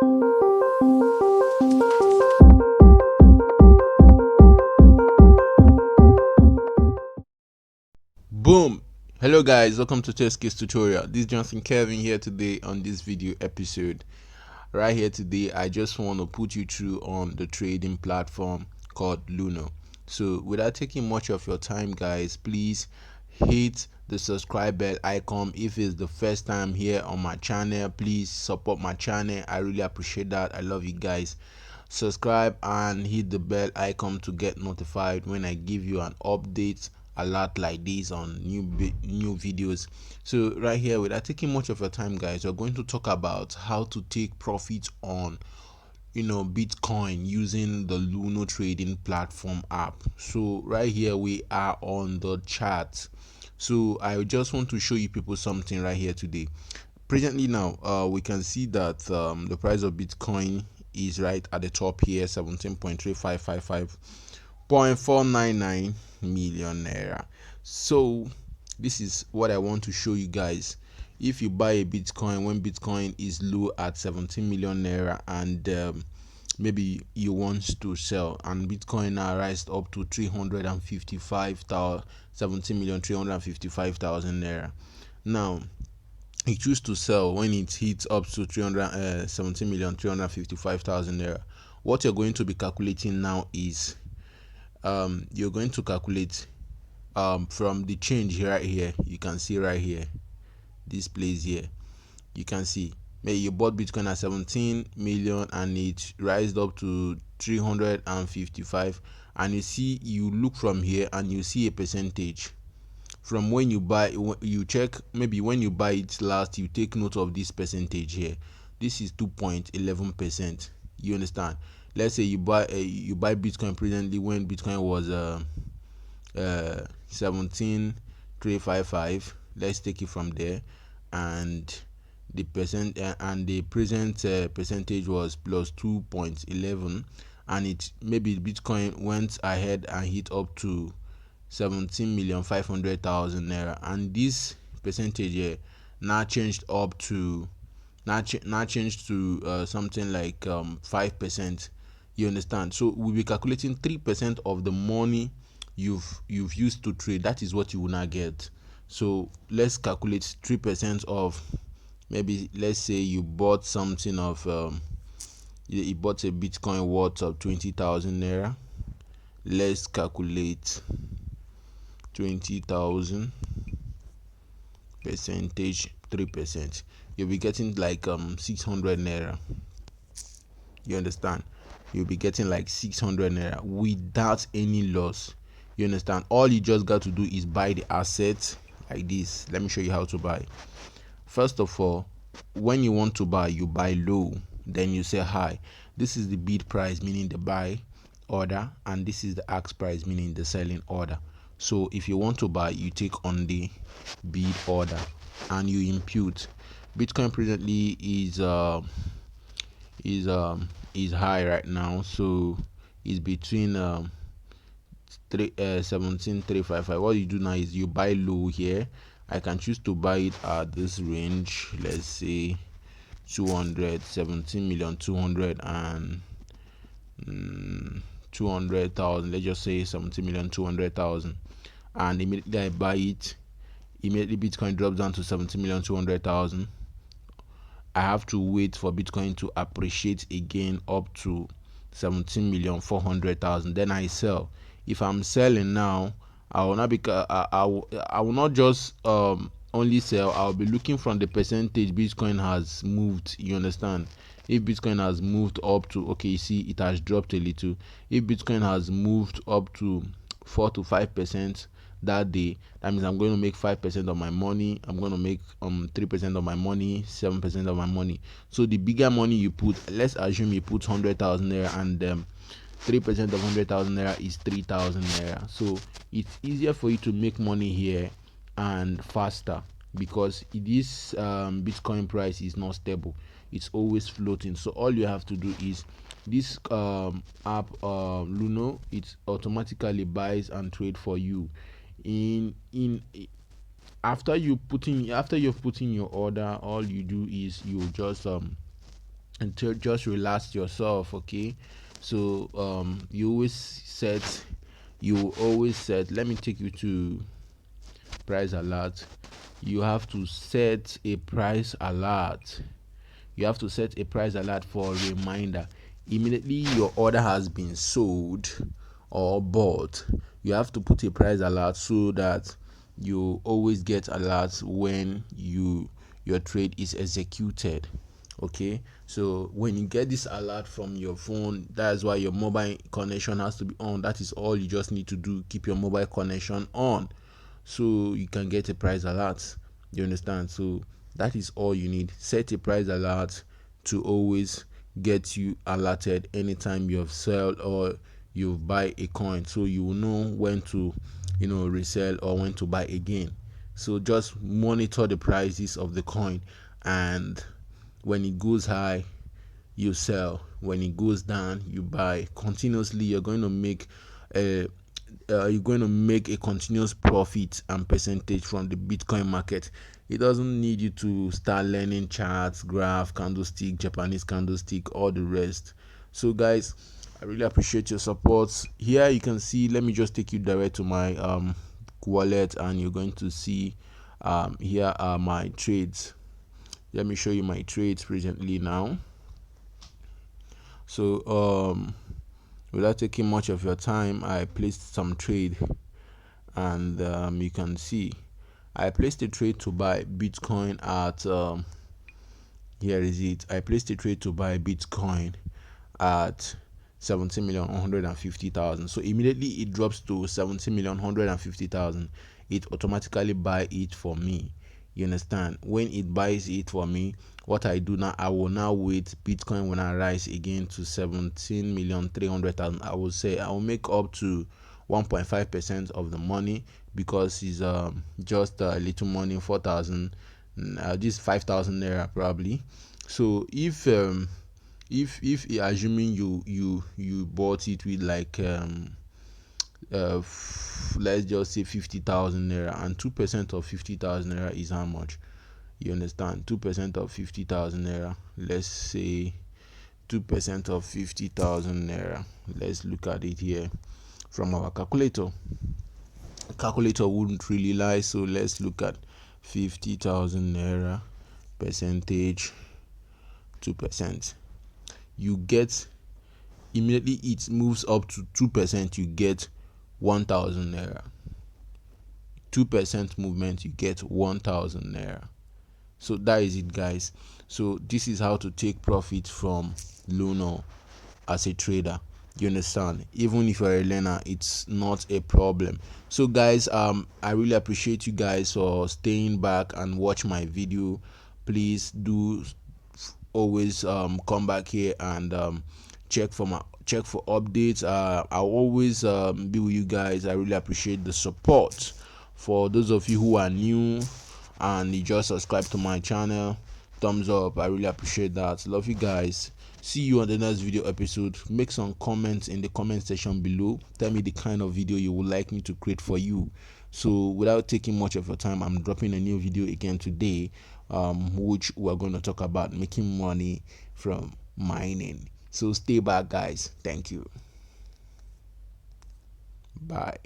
Boom. Hello guys, welcome to techskillstutorial. This is Johnson Kevin here today on this video episode. Right here today, I just want to put you through on the trading platform called Luno. So without taking much of your time guys, please hit the subscribe bell icon. If it's the first time here on my channel, please support my channel. I really appreciate that. I love you guys. Subscribe and hit the bell icon to get notified when I give you an update a lot like this on new videos. So right here, without taking much of your time guys, we're going to talk about how to take profit on Bitcoin using the Luno trading platform app. So right here we are on the chart. So I just want to show you people something right here today. Presently now, we can see that the price of Bitcoin is right at the top here, 17.3555.499 million naira. So this is what I want to show you guys. If you buy a Bitcoin when Bitcoin is low at 17 million naira and maybe you want to sell and Bitcoin now rise up to 355,000 17,355,000 naira. Now you choose to sell when it hits up to 17,355,000 naira. What you're going to be calculating now is you're going to calculate from the change right here. You can see right here, this place here, you can see maybe you bought Bitcoin at 17 million and it rised up to 355, and you see, you look from here and you see a percentage from when you buy. You check, maybe when you buy it last, you take note of this percentage here. This is 2.11%. You understand? Let's say you buy Bitcoin presently when Bitcoin was 17,355. Let's take it from there, and the present percentage was plus 2.11, and it maybe Bitcoin went ahead and hit up to 17,500,000 naira, and this percentage here now changed up to something like 5%. You understand? So we'll be calculating 3% of the money you've used to trade. That is what you will now get. So let's calculate 3% of, maybe let's say you bought something of you bought a Bitcoin worth of 20,000 naira. Let's calculate 20,000 percentage 3%. You'll be getting like 600 naira. You understand? You'll be getting like 600 naira without any loss. You understand? All you just got to do is buy the asset like this. Let me show you how to buy. First of all, when you want to buy, you buy low, then you say high. This is the bid price, meaning the buy order, and this is the ask price, meaning the selling order. So if you want to buy, you take on the bid order and you impute. Bitcoin presently is high right now, so it's between 17,355. What you do now is you buy low here. I can choose to buy it at this range. Let's say 200,000. Let's just say 17,200,000, and immediately I buy it. Immediately Bitcoin drops down to 17,200,000. I have to wait for Bitcoin to appreciate again up to 17,400,000. Then I sell. If I'm selling now, I will not be I will not just only sell. I'll be looking from the percentage Bitcoin has moved. You understand? If Bitcoin has moved up to, okay, you see it has dropped a little. If Bitcoin has moved up to 4 to 5% that day, that means I'm going to make 5% of my money. I'm going to make 3% of my money, 7% of my money. So the bigger money you put, let's assume you put 100,000 naira, and 3% of 100,000 naira is 3,000 naira. So it's easier for you to make money here and faster, because this Bitcoin price is not stable. It's always floating. So all you have to do is this app Luno, it automatically buys and trade for you. After you've put in your order, all you do is you just and to just relax yourself. Okay, so you always set, let me take you to price alert. You have to set a price alert. You have to set a price alert for a reminder immediately your order has been sold or bought. You have to put a price alert so that you always get alerts when your trade is executed. Okay, so when you get this alert from your phone, that's why your mobile connection has to be on. That is all you just need to do. Keep your mobile connection on so you can get a price alert. You understand? So that is all you need. Set a price alert to always get you alerted anytime you have sold or you buy a coin, so you will know when to resell or when to buy again. So just monitor the prices of the coin, and when it goes high you sell, when it goes down you buy. Continuously you're going to make a continuous profit and percentage from the Bitcoin market. It doesn't need you to start learning charts, graph, candlestick, Japanese candlestick, all the rest. So guys, I really appreciate your support. Here you can see, let me just take you direct to my wallet, and you're going to see here are my trades. Let me show you my trades presently now. So without taking much of your time, I placed some trade, and you can see I placed a trade to buy Bitcoin at here is it. I placed a trade to buy Bitcoin at 17,150,000. So immediately it drops to 17,150,000, it automatically buy it for me. You understand? When it buys it for me, what I do now, I will now wait. Bitcoin when I rise again to 17,300,000, I will say I will make up to 1.5% of the money, because it's just a little money, 4,000, this 5,000 naira probably. So if assuming you bought it with like let's just say 50,000 naira, and 2% of 50,000 naira is how much? You understand? 2% of 50,000 naira, let's say 2% of 50,000 naira. Let's look at it here from our calculator. Calculator wouldn't really lie, so let's look at 50,000 naira percentage 2%. You get, immediately it moves up to 2%, you get 1,000 naira. 2% movement, you get 1,000 naira. So that is it, guys. So this is how to take profit from Luno as a trader. You understand? Even if you're a learner, it's not a problem. So guys, I really appreciate you guys for staying back and watch my video. Please do always come back here and check for updates. I'll always be with you guys. I really appreciate the support. For those of you who are new and you just subscribe to my channel, thumbs up. I really appreciate that. Love you guys. See you on the next video episode. Make some comments in the comment section below. Tell me the kind of video you would like me to create for you. So without taking much of your time, I'm dropping a new video again today, which we're going to talk about making money from mining. So stay back, guys. Thank you. Bye.